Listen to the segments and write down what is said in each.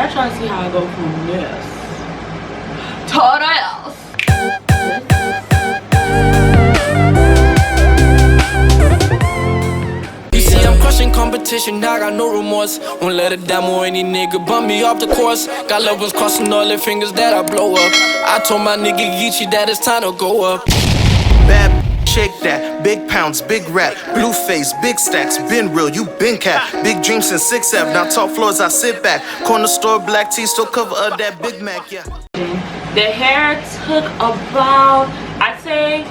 gotta try to see how I go from this to else. Crushing competition, I got no remorse. Won't let a dime or any nigga bump me off the course. Got loved ones crossing all their fingers that I blow up. I told my nigga Geech that it's time to go up. Bad shake that, big pounds, big rap, blue face, big stacks, been real, you been cap. Big dreams since 6F, now top floors I sit back. Corner store, black tea, still cover of that Big Mac, yeah. The hair took about, I'd say,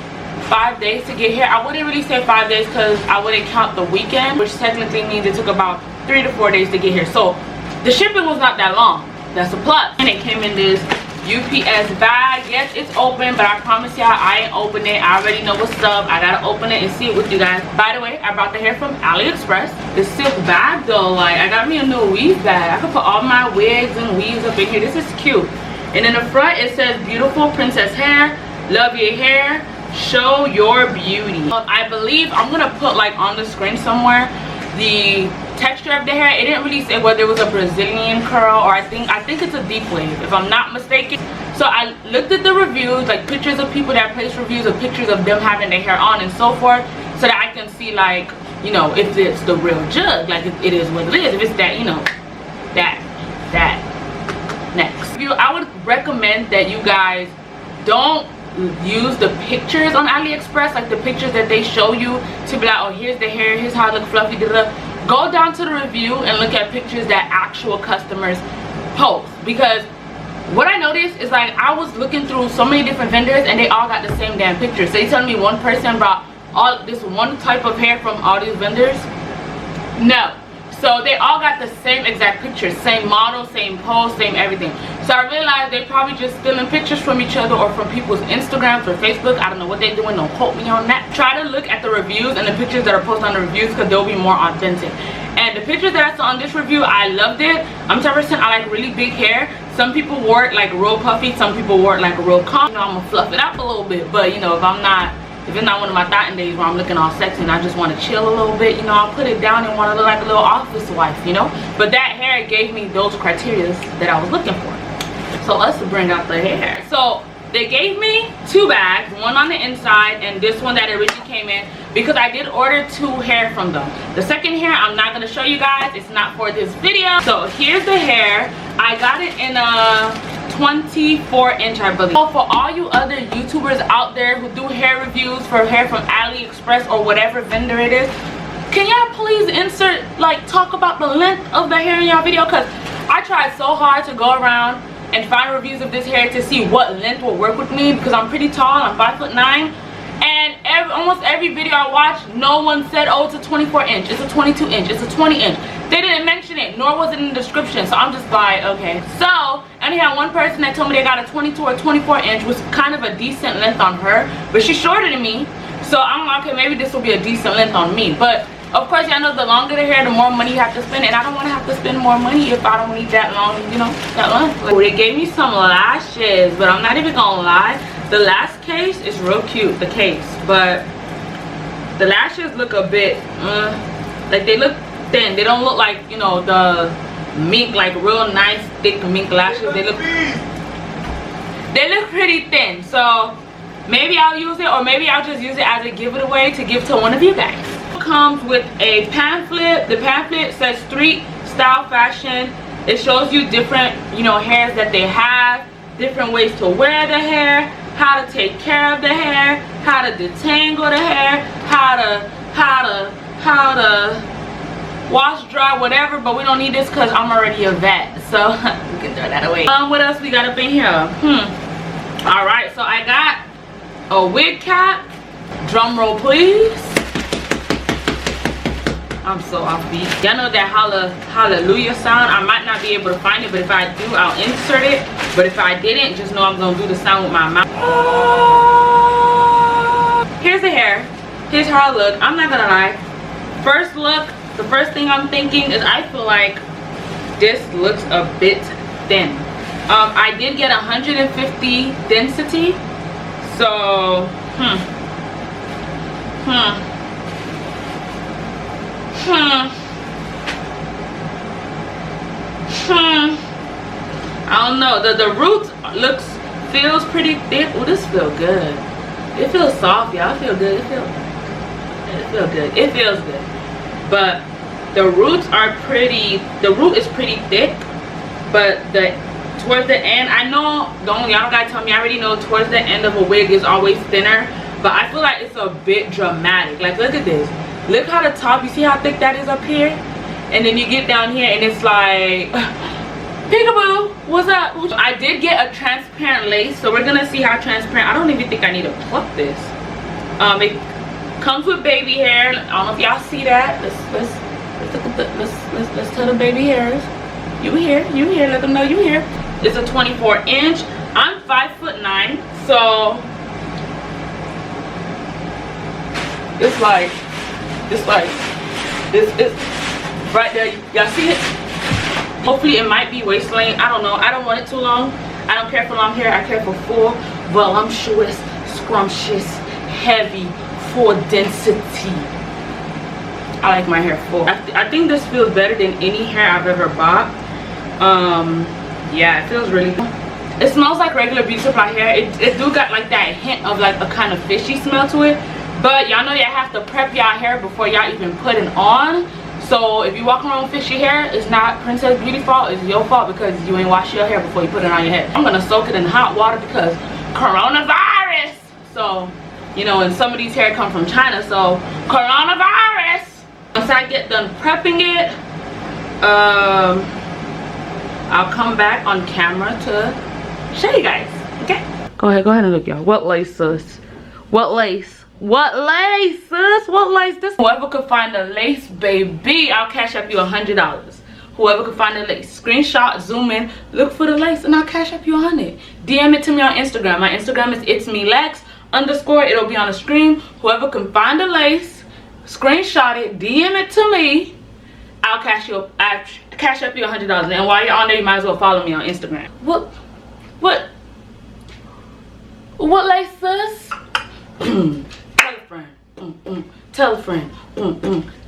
5 days to get here. I wouldn't really say 5 days because I wouldn't count the weekend, which technically means it took about 3 to 4 days to get here. So the shipping was not that long. That's a plus. And it came in this UPS bag. Yes, it's open, but I promise y'all I ain't open it. I already know what's up. I gotta open it and see it with you guys. By the way, I bought the hair from Aliexpress. The silk bag though, like I got me a new weave bag. I could put all my wigs and weaves up in here. This is cute. And in the front it says beautiful princess hair, love your hair, show your beauty. I believe I'm gonna put like on the screen somewhere the texture of the hair. It didn't really say whether it was a Brazilian curl or I think it's a deep wave if I'm not mistaken. So I looked at the reviews, like pictures of people that place reviews of pictures of them having their hair on and so forth, so that I can see, like, you know, if it's the real jug, like it is what it is, if it's that, you know, that next. I would recommend that you guys don't use the pictures on AliExpress, like the pictures that they show you to be like, oh, here's the hair, here's how it looks fluffy, da -da. Go down to the review and look at pictures that actual customers post, because what I noticed is, like, I was looking through so many different vendors and they all got the same damn pictures. So you telling me one person brought all this one type of hair from all these vendors? No. So they all got the same exact pictures, same model, same pose, same everything. So I realized they probably just stealing pictures from each other or from people's Instagrams or Facebook. I don't know what they're doing, don't quote me on that. Try to look at the reviews and the pictures that are posted on the reviews, because they'll be more authentic. And the pictures that I saw on this review, I loved it. I'm the type of person, I like really big hair. Some people wore it like real puffy, some people wore it like a real calm. You know, I'm gonna fluff it up a little bit, but you know, if it's not one of my thotting days where I'm looking all sexy and I just want to chill a little bit, you know, I'll put it down and want to look like a little office wife, you know. But that hair gave me those criteria that I was looking for. So let's bring out the hair. So they gave me 2 bags, one on the inside and this one that originally came in, because I did order 2 hair from them. The second hair I'm not going to show you guys. It's not for this video. So here's the hair. I got it in a 24-inch, I believe. So for all you other YouTubers out there who do hair reviews for hair from AliExpress or whatever vendor it is, can y'all please insert, like, talk about the length of the hair in your video? Because I tried so hard to go around and find reviews of this hair to see what length will work with me, because I'm pretty tall. I'm 5'9", and almost every video I watched, no one said, oh, it's a 24-inch, it's a 22-inch, it's a 20-inch. They didn't mention it, nor was it in the description. So I'm just like, okay. So anyhow, one person that told me they got a 22 or 24-inch, was kind of a decent length on her, but she's shorter than me. So I'm like, okay, maybe this will be a decent length on me. But of course, y'all know the longer the hair, the more money you have to spend, and I don't want to have to spend more money if I don't need that long, you know, that long. Oh, they gave me some lashes, but I'm not even gonna lie, the last case is real cute, the case, but the lashes look a bit like they look thin. They don't look like, you know, the mink, like real nice thick mink lashes. They look pretty thin. So maybe I'll use it, or maybe I'll just use it as a giveaway to give to one of you guys. Comes with a pamphlet. The pamphlet says street style fashion. It shows you different, you know, hairs that they have, different ways to wear the hair, how to take care of the hair, how to detangle the hair, how to wash, dry, whatever. But we don't need this because I'm already a vet, so we can throw that away. What else we got up in here? All right, so I got a wig cap. Drum roll, please. I'm so offbeat. Y'all know that hallelujah sound. I might not be able to find it, but if I do, I'll insert it. But if I didn't, just know I'm gonna do the sound with my mouth. Here's the hair. Here's how I look. I'm not gonna lie. First look, the first thing I'm thinking is I feel like this looks a bit thin. I did get 150 density, so know, the roots feels pretty thick. Oh, this feels good. It feels soft, y'all. It feels good. It feels good. It feels good. But the roots are pretty, the root is pretty thick, but towards the end, I know, y'all don't gotta tell me, I already know towards the end of a wig is always thinner, but I feel like it's a bit dramatic. Like, look at this. Look how the top, you see how thick that is up here? And then you get down here and it's like, peekaboo, what's up? I did get a transparent lace, so we're gonna see how transparent. I don't even think I need to pluck this. It comes with baby hair. I don't know if y'all see that. Let's tell the baby hairs. You here, let them know you here. It's a 24-inch. I'm 5'9", so it's like this is right there. Y'all see it? Hopefully it might be waist length. I don't know. I don't want it too long. I don't care for long hair. I care for full, voluptuous, scrumptious, heavy, full density. I like my hair full. I think this feels better than any hair I've ever bought. Yeah, it feels really good. It smells like regular beauty supply hair. It do got like that hint of like a kind of fishy smell to it. But y'all know y'all have to prep y'all hair before y'all even put it on. So if you walk around with fishy hair, it's not Princess Beauty fault, it's your fault because you ain't wash your hair before you put it on your head. I'm gonna soak it in hot water because coronavirus. So, you know, and some of these hair come from China, so coronavirus. Once I get done prepping it, I'll come back on camera to show you guys, okay? Go ahead and look, y'all. What lace, sis? What lace? What lace, sis? What lace? This? Whoever could find a lace, baby, I'll cash up you $100. Whoever could find a lace, screenshot, zoom in, look for the lace, and I'll cash up you $100. DM it to me on Instagram. My Instagram is itsmelexx_. It'll be on the screen. Whoever can find a lace, screenshot it, DM it to me. I'll cash up you $100. And while you're on there, you might as well follow me on Instagram. What lace, sis? Tell a friend. Tell a friend.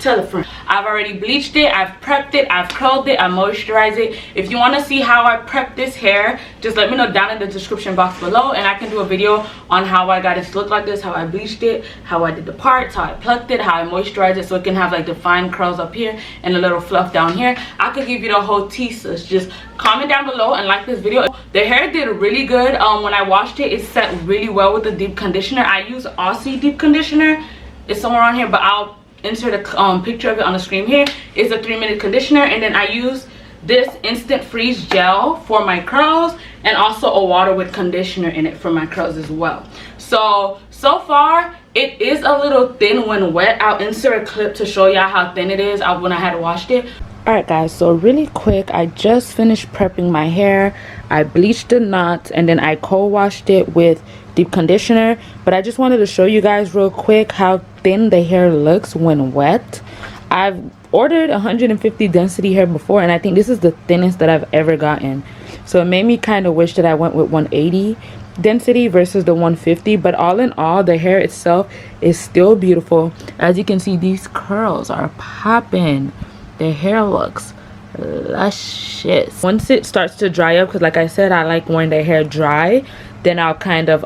Tell a friend. I've already bleached it, I've prepped it, I've curled it, I moisturized it. If you want to see how I prep this hair, just let me know down in the description box below, and I can do a video on how I got it to look like this, how I bleached it, how I did the parts, how I plucked it, how I moisturized it so it can have like the fine curls up here and a little fluff down here. I could give you the whole tea, sis. Just comment down below and like this video. The hair did really good. When I washed it, it set really well with the deep conditioner. I use Aussie deep conditioner. It's somewhere on here, but I'll insert a picture of it on the screen here. It's a 3-minute conditioner, and then I use this instant freeze gel for my curls, and also a water with conditioner in it for my curls as well. So far it is a little thin when wet. I'll insert a clip to show y'all how thin it is when I had washed it. Alright guys, so really quick, I just finished prepping my hair. I bleached the knots and then I co-washed it with deep conditioner, but I just wanted to show you guys real quick how thin the hair looks when wet. I've ordered 150 density hair before, and I think this is the thinnest that I've ever gotten. So it made me kind of wish that I went with 180 density versus the 150, but all in all, the hair itself is still beautiful. As you can see, these curls are popping. The hair looks luscious. Once it starts to dry up, because like I said, I like wearing the hair dry, then I'll kind of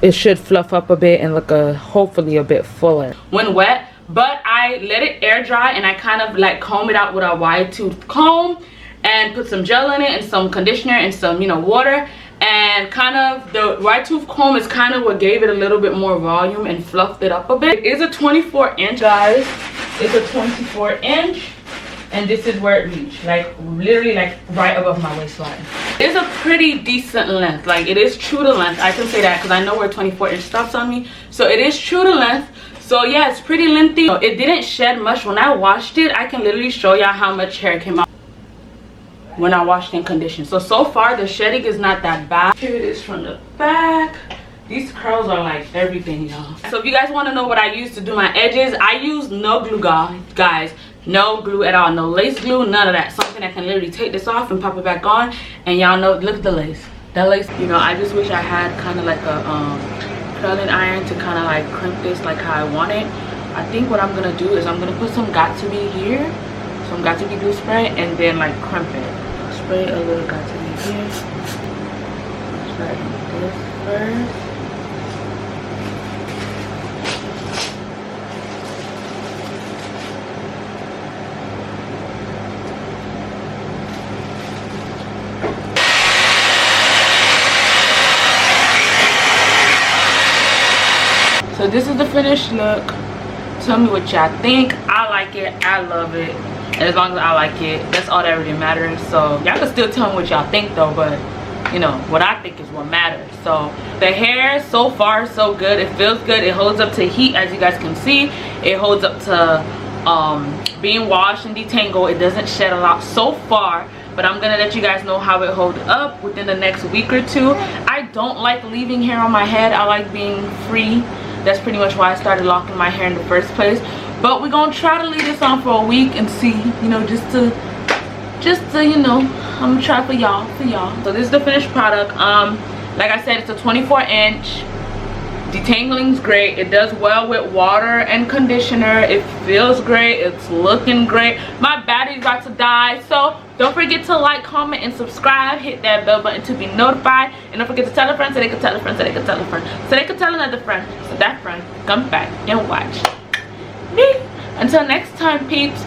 it should fluff up a bit and look hopefully a bit fuller when wet. But I let it air dry and I kind of like comb it out with a wide tooth comb and put some gel in it and some conditioner and some, you know, water, and kind of the wide tooth comb is kind of what gave it a little bit more volume and fluffed it up a bit. It is a 24-inch, guys. It's a 24-inch, and this is where it reached, like literally like right above my waistline. It's a pretty decent length. Like, it is true to length. I can say that because I know where 24-inch stops on me, so it is true to length. So yeah, it's pretty lengthy. It didn't shed much when I washed it. I can literally show y'all how much hair came out when I washed and conditioned. So far the shedding is not that bad. Here it is from the back. These curls are like everything, y'all. So if you guys want to know what I use to do my edges, I use no glue, guys. No glue at all. No lace glue, none of that. Something I can literally take this off and pop it back on, and y'all know, look at the lace. That lace, you know, I just wish I had kind of like a curling iron to kind of like crimp this like how I want it. I think what I'm gonna do is I'm gonna put some Got To Be here, some Got To Be glue spray, and then like crimp it. Spray a little Got To Be here. Try this first. So this is the finished look. Tell me what y'all think. I like it. I love it. And as long as I like it, that's all that really matters. So y'all can still tell me what y'all think though, but you know, what I think is what matters. So the hair so far so good. It feels good. It holds up to heat, as you guys can see. It holds up to being washed and detangled. It doesn't shed a lot so far, but I'm gonna let you guys know how it holds up within the next week or two. I don't like leaving hair on my head. I like being free. That's pretty much why I started locking my hair in the first place. But we're gonna try to leave this on for a week and see, you know, just to you know, I'm gonna try for y'all. So this is the finished product. Like I said, it's a 24-inch. Detangling's great. It does well with water and conditioner. It feels great. It's looking great. My battery's about to die, so don't forget to like, comment, and subscribe. Hit that bell button to be notified, and don't forget to tell a friend so they can tell a friend so they can tell a friend so they can tell another friend, so that friend comes back and watch me. Until next time, peeps,